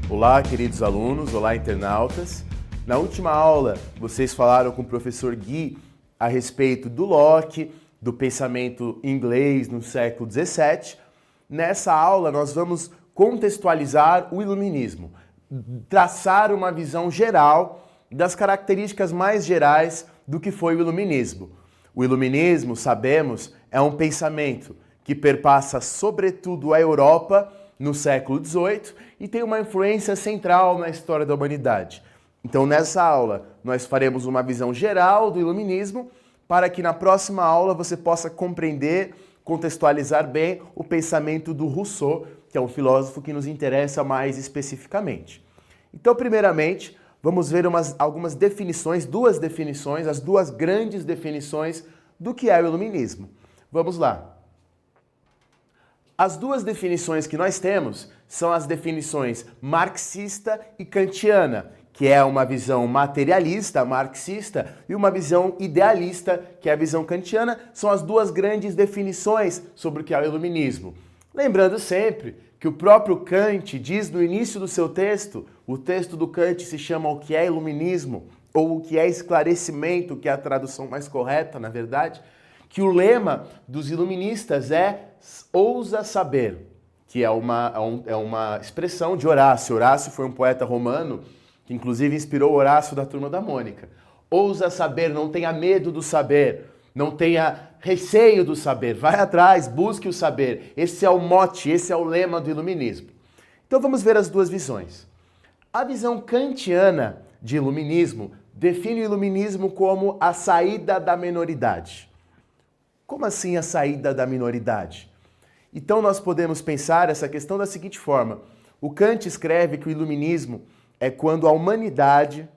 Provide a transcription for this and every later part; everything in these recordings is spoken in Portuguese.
Olá, queridos alunos, olá, internautas. Na última aula, vocês falaram com o professor Gui a respeito do Locke, do pensamento inglês no século XVII. Nessa aula, nós vamos contextualizar o iluminismo, traçar uma visão geral das características mais gerais do que foi o iluminismo. O iluminismo, sabemos, é um pensamento que perpassa sobretudo a Europa no século XVIII e tem uma influência central na história da humanidade. Então, nessa aula, nós faremos uma visão geral do iluminismo para que na próxima aula você possa compreender, contextualizar bem o pensamento do Rousseau, que é um filósofo que nos interessa mais especificamente. Então, primeiramente, vamos ver algumas definições, duas definições, as duas grandes definições do que é o iluminismo. Vamos lá. As duas definições que nós temos são as definições marxista e kantiana, que é uma visão materialista, marxista, e uma visão idealista, que é a visão kantiana. São as duas grandes definições sobre o que é o iluminismo. Lembrando sempre que o próprio Kant diz no início do seu texto, o texto do Kant se chama O que é Iluminismo, ou O que é Esclarecimento, que é a tradução mais correta, na verdade, que o lema dos iluministas é ousa saber, que é uma expressão de Horácio. Horácio foi um poeta romano que inclusive inspirou Horácio da Turma da Mônica. Ousa saber, não tenha medo do saber, não tenha receio do saber, vai atrás, busque o saber. Esse é o mote, esse é o lema do iluminismo. Então vamos ver as duas visões. A visão kantiana de iluminismo define o iluminismo como a saída da minoridade. Como assim a saída da minoridade? Então nós podemos pensar essa questão da seguinte forma. O Kant escreve que o iluminismo é quando a humanidade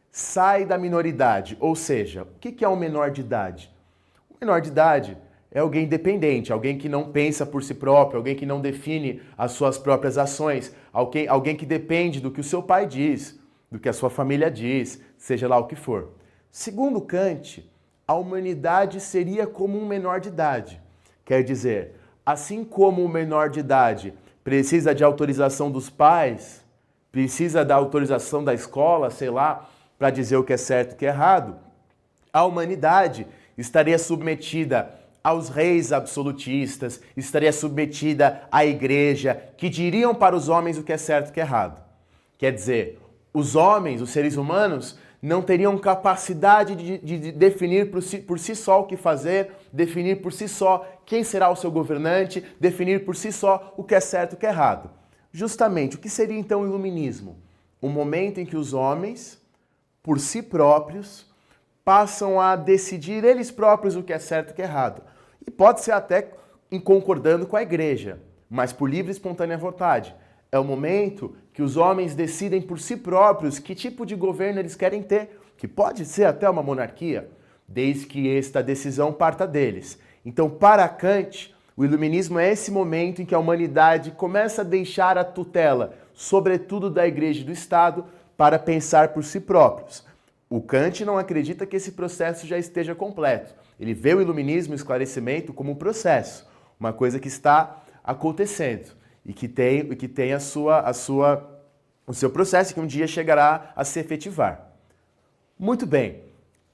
sai da minoridade. Ou seja, o que é um menor de idade? O menor de idade é alguém independente, alguém que não pensa por si próprio, alguém que não define as suas próprias ações, alguém que depende do que o seu pai diz, do que a sua família diz, seja lá o que for. Segundo Kant, a humanidade seria como um menor de idade. Quer dizer, assim como o menor de idade precisa de autorização dos pais, precisa da autorização da escola, sei lá, para dizer o que é certo e o que é errado, a humanidade estaria submetida aos reis absolutistas, estaria submetida à igreja, que diriam para os homens o que é certo e o que é errado. Quer dizer, os homens, os seres humanos, não teriam capacidade de definir por si só o que fazer, definir por si só quem será o seu governante, definir por si só o que é certo e o que é errado. Justamente, o que seria então o iluminismo? Um momento em que os homens, por si próprios, passam a decidir eles próprios o que é certo e o que é errado. E pode ser até concordando com a igreja, mas por livre e espontânea vontade. É o momento que os homens decidem por si próprios que tipo de governo eles querem ter, que pode ser até uma monarquia, desde que esta decisão parta deles. Então, para Kant, o iluminismo é esse momento em que a humanidade começa a deixar a tutela, sobretudo da igreja e do Estado, para pensar por si próprios. O Kant não acredita que esse processo já esteja completo. Ele vê o iluminismo e o esclarecimento como um processo, uma coisa que está acontecendo e que tem o seu processo que um dia chegará a se efetivar. Muito bem,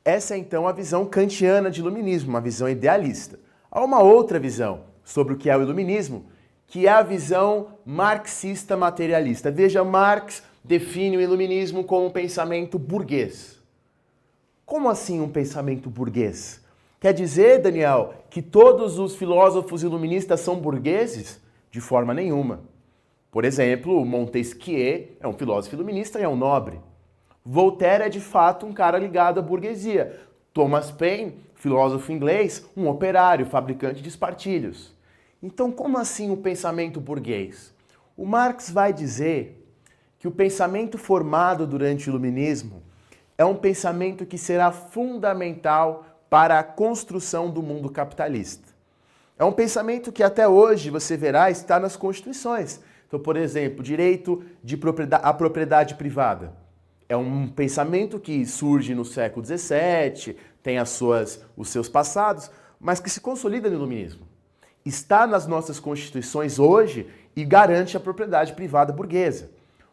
essa é então a visão kantiana de iluminismo, uma visão idealista. Há uma outra visão sobre o que é o iluminismo, que é a visão marxista materialista. Veja, Marx define o iluminismo como um pensamento burguês. Como assim um pensamento burguês? Quer dizer, Daniel, que todos os filósofos iluministas são burgueses? De forma nenhuma. Por exemplo, Montesquieu é um filósofo iluminista e é um nobre. Voltaire é de fato um cara ligado à burguesia. Thomas Paine, filósofo inglês, um operário, fabricante de espartilhos. Então, como assim o pensamento burguês? O Marx vai dizer que o pensamento formado durante o iluminismo é um pensamento que será fundamental para a construção do mundo capitalista. É um pensamento que até hoje, você verá, está nas constituições. Então, por exemplo, direito à propriedade privada. É um pensamento que surge no século XVII, tem os seus passados, mas que se consolida no iluminismo. Está nas nossas constituições hoje e garante a propriedade privada burguesa.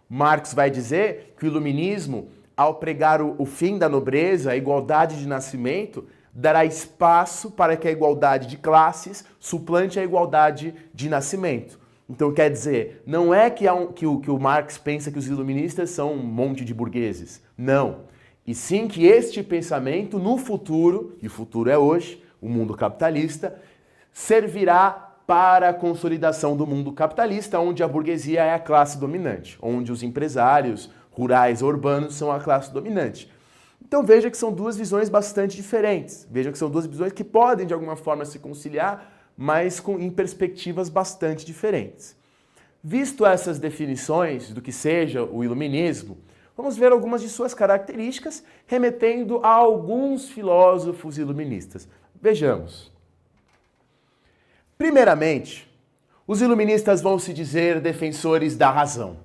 Marx vai dizer que o iluminismo, ao pregar o fim da nobreza, a igualdade de nascimento, dará espaço para que a igualdade de classes suplante a igualdade de nascimento. Então, quer dizer, não é que o Marx pensa que os iluministas são um monte de burgueses. Não. E sim que este pensamento, no futuro, e o futuro é hoje, o mundo capitalista, servirá para a consolidação do mundo capitalista, onde a burguesia é a classe dominante, onde os empresários rurais ou urbanos são a classe dominante. Então veja que são duas visões bastante diferentes. Veja que são duas visões que podem, de alguma forma, se conciliar, mas em perspectivas bastante diferentes. Visto essas definições do que seja o iluminismo, vamos ver algumas de suas características, remetendo a alguns filósofos iluministas. Vejamos. Primeiramente, os iluministas vão se dizer defensores da razão.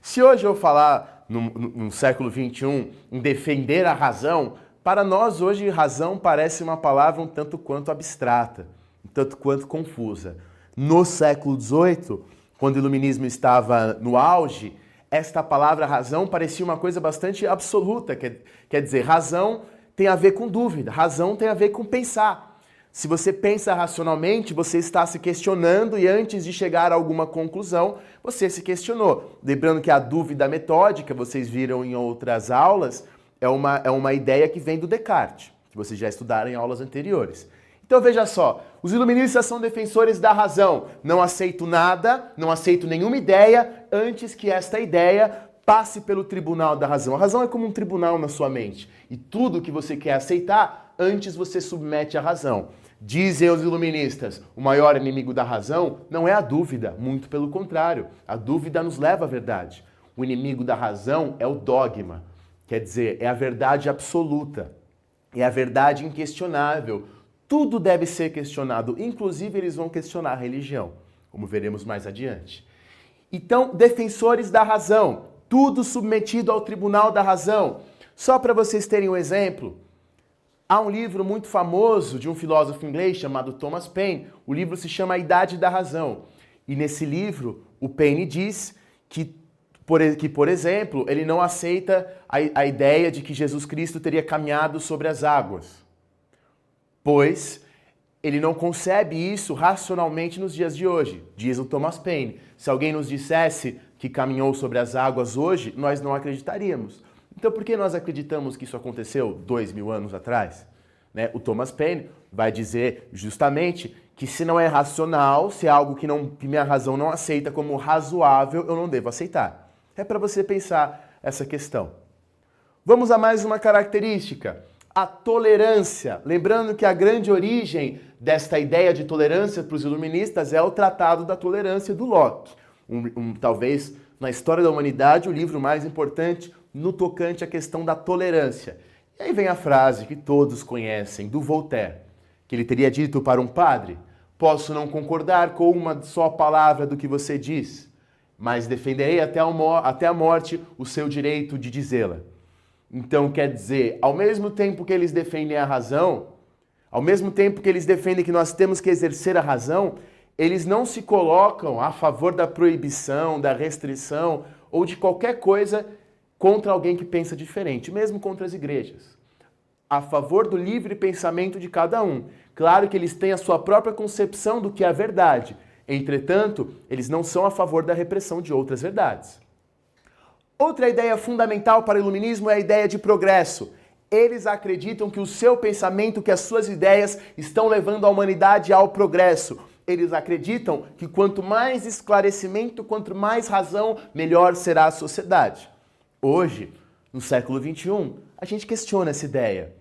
Se hoje eu falar no século XXI em defender a razão, para nós hoje razão parece uma palavra um tanto quanto abstrata, um tanto quanto confusa. No século XVIII, quando o iluminismo estava no auge, esta palavra razão parecia uma coisa bastante absoluta, quer dizer, razão tem a ver com dúvida, razão tem a ver com pensar. Se você pensa racionalmente, você está se questionando e antes de chegar a alguma conclusão, você se questionou. Lembrando que a dúvida metódica, vocês viram em outras aulas, é uma ideia que vem do Descartes, que vocês já estudaram em aulas anteriores. Então veja só, os iluministas são defensores da razão. Não aceito nada, não aceito nenhuma ideia antes que esta ideia passe pelo tribunal da razão. A razão é como um tribunal na sua mente. E tudo que você quer aceitar, antes você submete à razão. Dizem os iluministas, o maior inimigo da razão não é a dúvida, muito pelo contrário. A dúvida nos leva à verdade. O inimigo da razão é o dogma, quer dizer, é a verdade absoluta, é a verdade inquestionável. Tudo deve ser questionado, inclusive eles vão questionar a religião, como veremos mais adiante. Então, defensores da razão, tudo submetido ao tribunal da razão. Só para vocês terem um exemplo, há um livro muito famoso de um filósofo inglês chamado Thomas Paine. O livro se chama A Idade da Razão. E nesse livro, o Paine diz que, por exemplo, ele não aceita a ideia de que Jesus Cristo teria caminhado sobre as águas, pois ele não concebe isso racionalmente nos dias de hoje. Diz o Thomas Paine. Se alguém nos dissesse que caminhou sobre as águas hoje, nós não acreditaríamos. Então, por que nós acreditamos que isso aconteceu 2000 anos atrás? Né? O Thomas Paine vai dizer justamente que se não é racional, se é algo que minha razão não aceita como razoável, eu não devo aceitar. É para você pensar essa questão. Vamos a mais uma característica, a tolerância. Lembrando que a grande origem desta ideia de tolerância para os iluministas é o Tratado da Tolerância do Locke. Talvez, na história da humanidade, o livro mais importante no tocante à questão da tolerância. E aí vem a frase que todos conhecem, do Voltaire, que ele teria dito para um padre: posso não concordar com uma só palavra do que você diz, mas defenderei até a morte o seu direito de dizê-la. Então, quer dizer, ao mesmo tempo que eles defendem a razão, ao mesmo tempo que eles defendem que nós temos que exercer a razão, eles não se colocam a favor da proibição, da restrição ou de qualquer coisa contra alguém que pensa diferente, mesmo contra as igrejas. A favor do livre pensamento de cada um. Claro que eles têm a sua própria concepção do que é a verdade. Entretanto, eles não são a favor da repressão de outras verdades. Outra ideia fundamental para o iluminismo é a ideia de progresso. Eles acreditam que o seu pensamento, que as suas ideias estão levando a humanidade ao progresso. Eles acreditam que quanto mais esclarecimento, quanto mais razão, melhor será a sociedade. Hoje, no século XXI, a gente questiona essa ideia.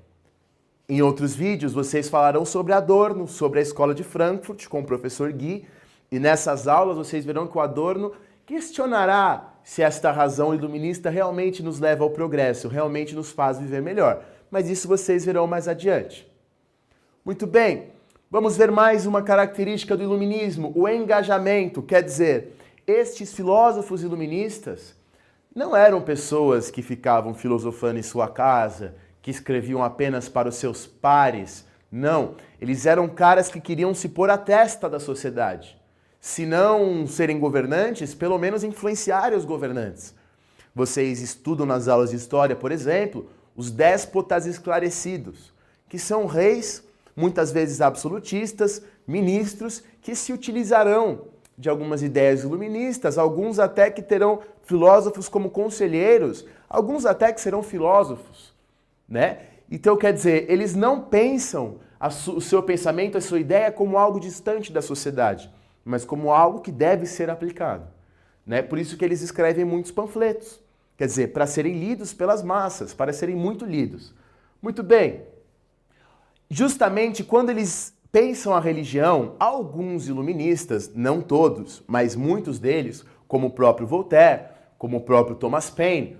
Em outros vídeos, vocês falarão sobre Adorno, sobre a escola de Frankfurt, com o professor Guy, e nessas aulas vocês verão que o Adorno questionará se esta razão iluminista realmente nos leva ao progresso, realmente nos faz viver melhor. Mas isso vocês verão mais adiante. Muito bem, vamos ver mais uma característica do iluminismo, o engajamento. Quer dizer, estes filósofos iluministas não eram pessoas que ficavam filosofando em sua casa, que escreviam apenas para os seus pares. Não, eles eram caras que queriam se pôr à testa da sociedade. Se não serem governantes, pelo menos influenciarem os governantes. vocês estudam nas aulas de história, por exemplo, os déspotas esclarecidos, que são reis, muitas vezes absolutistas, ministros, que se utilizarão de algumas ideias iluministas, alguns até que terão filósofos como conselheiros, alguns até que serão filósofos, né? Então, quer dizer, eles não pensam o seu pensamento, a sua ideia como algo distante da sociedade, mas como algo que deve ser aplicado, né? Por isso que eles escrevem muitos panfletos, quer dizer, para serem lidos pelas massas, para serem muito lidos. Muito bem, justamente quando eles pensam a religião, alguns iluministas, não todos, mas muitos deles, como o próprio Voltaire, como o próprio Thomas Paine,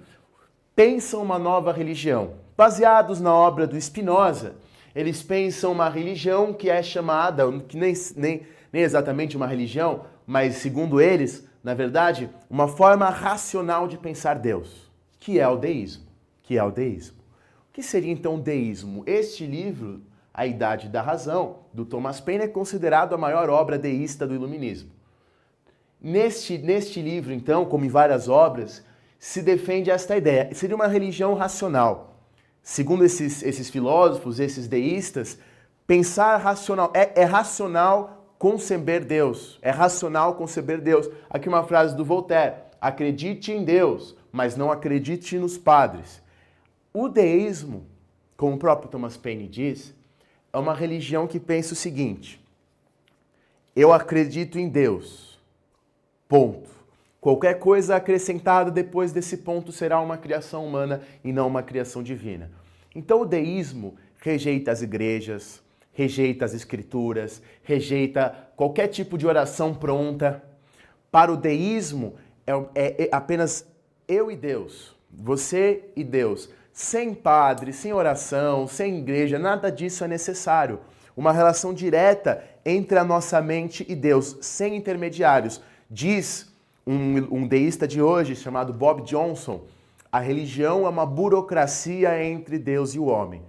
pensam uma nova religião. Baseados na obra do Spinoza, eles pensam uma religião que é chamada, que nem exatamente uma religião, mas segundo eles, na verdade, uma forma racional de pensar Deus, que é o deísmo. O que seria então o deísmo? Este livro, A Idade da Razão, do Thomas Paine, é considerado a maior obra deísta do iluminismo. Neste livro, então, como em várias obras, se defende esta ideia. Seria uma religião racional. Segundo esses filósofos, esses deístas, pensar racional. É racional conceber Deus. É racional conceber Deus. Aqui uma frase do Voltaire. Acredite em Deus, mas não acredite nos padres. O deísmo, como o próprio Thomas Paine diz, é uma religião que pensa o seguinte: eu acredito em Deus, ponto. Qualquer coisa acrescentada depois desse ponto será uma criação humana e não uma criação divina. Então o deísmo rejeita as igrejas, rejeita as escrituras, rejeita qualquer tipo de oração pronta. Para o deísmo é apenas eu e Deus, você e Deus. Sem padre, sem oração, sem igreja, nada disso é necessário. Uma relação direta entre a nossa mente e Deus, sem intermediários. Diz um deísta de hoje, chamado Bob Johnson, a religião é uma burocracia entre Deus e o homem.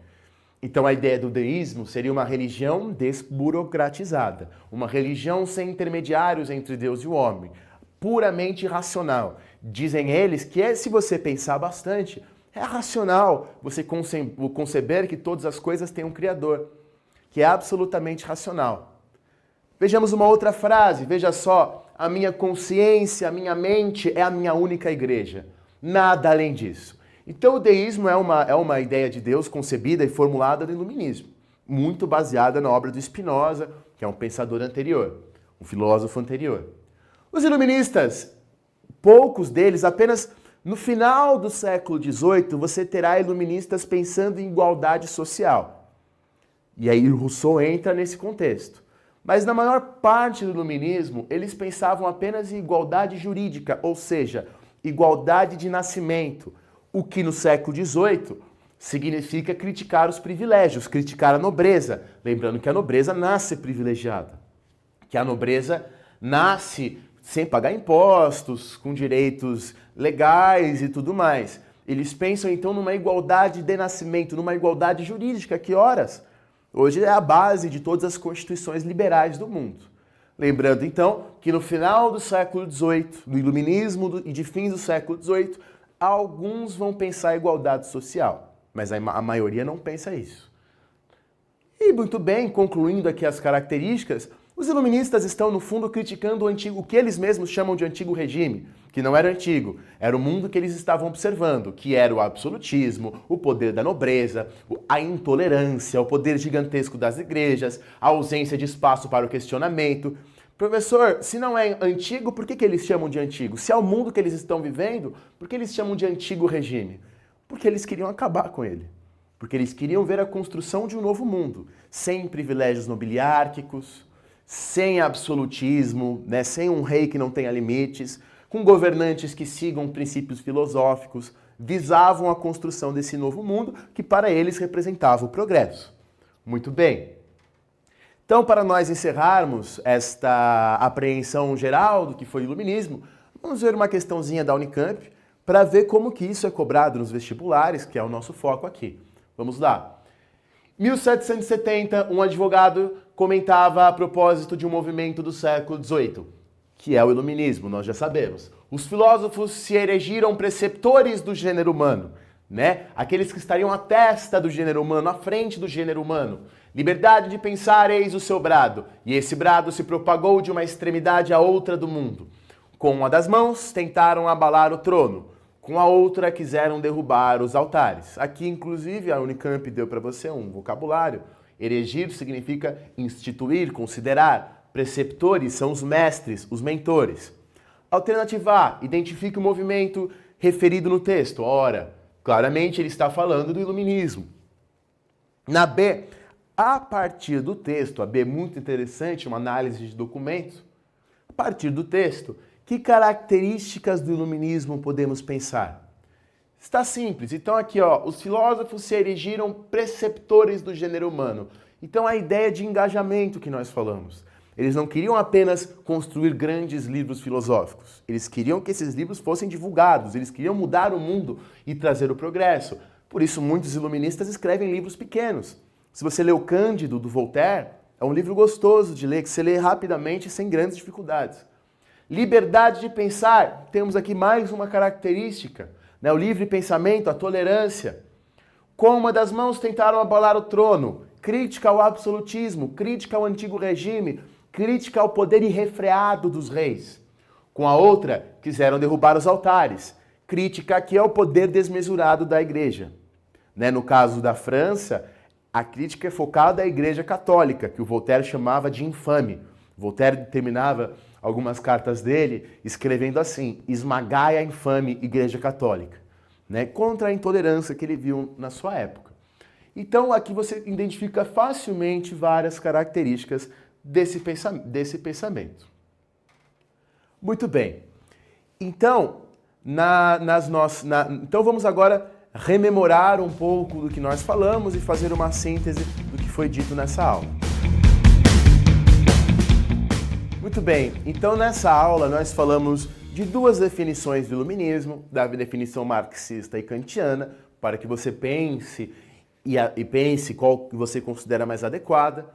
Então a ideia do deísmo seria uma religião desburocratizada, uma religião sem intermediários entre Deus e o homem, puramente racional. Dizem eles que se você pensar bastante, é racional você conceber que todas as coisas têm um Criador, que é absolutamente racional. Vejamos uma outra frase, veja só, a minha consciência, a minha mente é a minha única igreja. Nada além disso. Então o deísmo é uma ideia de Deus concebida e formulada no iluminismo, muito baseada na obra do Spinoza, que é um pensador anterior, um filósofo anterior. Os iluministas, poucos deles, apenas no final do século XVIII, você terá iluministas pensando em igualdade social. E aí Rousseau entra nesse contexto. Mas na maior parte do iluminismo, eles pensavam apenas em igualdade jurídica, ou seja, igualdade de nascimento, o que no século XVIII significa criticar os privilégios, criticar a nobreza. Lembrando que a nobreza nasce privilegiada, que a nobreza nasce sem pagar impostos, com direitos legais e tudo mais. Eles pensam então numa igualdade de nascimento, numa igualdade jurídica, que horas? Hoje é a base de todas as constituições liberais do mundo. Lembrando então que no final do século XVIII, no iluminismo e de fins do século XVIII, alguns vão pensar em igualdade social, mas a maioria não pensa isso. E muito bem, concluindo aqui as características, os iluministas estão, no fundo, criticando o que eles mesmos chamam de antigo regime, que não era antigo, era o mundo que eles estavam observando, que era o absolutismo, o poder da nobreza, a intolerância, o poder gigantesco das igrejas, a ausência de espaço para o questionamento. Professor, se não é antigo, por que eles chamam de antigo? Se é o mundo que eles estão vivendo, por que eles chamam de antigo regime? Porque eles queriam acabar com ele. Porque eles queriam ver a construção de um novo mundo, sem privilégios nobiliárquicos, sem absolutismo, né, sem um rei que não tenha limites, com governantes que sigam princípios filosóficos, visavam a construção desse novo mundo que para eles representava o progresso. Muito bem. Então, para nós encerrarmos esta apreensão geral do que foi o iluminismo, vamos ver uma questãozinha da Unicamp para ver como que isso é cobrado nos vestibulares, que é o nosso foco aqui. Vamos lá. 1770, um advogado comentava a propósito de um movimento do século XVIII, que é o iluminismo, nós já sabemos. Os filósofos se erigiram preceptores do gênero humano, né? Aqueles que estariam à testa do gênero humano, à frente do gênero humano. Liberdade de pensar, eis o seu brado. E esse brado se propagou de uma extremidade à outra do mundo. Com uma das mãos, tentaram abalar o trono. Com a outra, quiseram derrubar os altares. Aqui, inclusive, a Unicamp deu para você um vocabulário. Erigir significa instituir, considerar. Preceptores são os mestres, os mentores. Alternativa A, identifique o movimento referido no texto. Ora, claramente ele está falando do iluminismo. Na B, a partir do texto, a B é muito interessante, uma análise de documentos. A partir do texto, que características do iluminismo podemos pensar? Está simples. Então aqui, ó, os filósofos se erigiram preceptores do gênero humano. Então a ideia de engajamento que nós falamos. Eles não queriam apenas construir grandes livros filosóficos. Eles queriam que esses livros fossem divulgados. Eles queriam mudar o mundo e trazer o progresso. Por isso muitos iluministas escrevem livros pequenos. Se você lê o Cândido, do Voltaire, é um livro gostoso de ler, que você lê rapidamente sem grandes dificuldades. Liberdade de pensar, temos aqui mais uma característica, né? O livre pensamento, a tolerância. Com uma das mãos tentaram abalar o trono, crítica ao absolutismo, crítica ao antigo regime, crítica ao poder irrefreado dos reis. Com a outra, quiseram derrubar os altares, crítica aqui ao poder desmesurado da igreja. Né? No caso da França, a crítica é focada à Igreja Católica, que o Voltaire chamava de infame. Voltaire terminava algumas cartas dele escrevendo assim: esmagai a infame Igreja Católica, né? Contra a intolerância que ele viu na sua época. Então aqui você identifica facilmente várias características desse pensamento. Muito bem. Então, então vamos agora rememorar um pouco do que nós falamos e fazer uma síntese do que foi dito nessa aula. Muito bem, então nessa aula nós falamos de duas definições do iluminismo, da definição marxista e kantiana, para que você pense e pense qual que você considera mais adequada.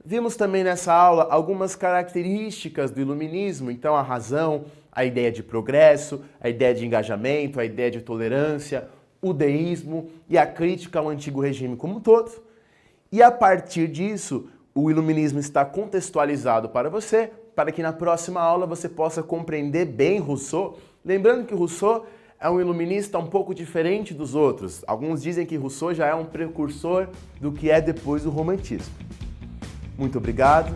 Vimos também nessa aula algumas características do iluminismo, então a razão, a ideia de progresso, a ideia de engajamento, a ideia de tolerância, o deísmo e a crítica ao antigo regime como um todo. E a partir disso, o iluminismo está contextualizado para você, para que na próxima aula você possa compreender bem Rousseau. Lembrando que Rousseau é um iluminista um pouco diferente dos outros. Alguns dizem que Rousseau já é um precursor do que é depois o romantismo. Muito obrigado.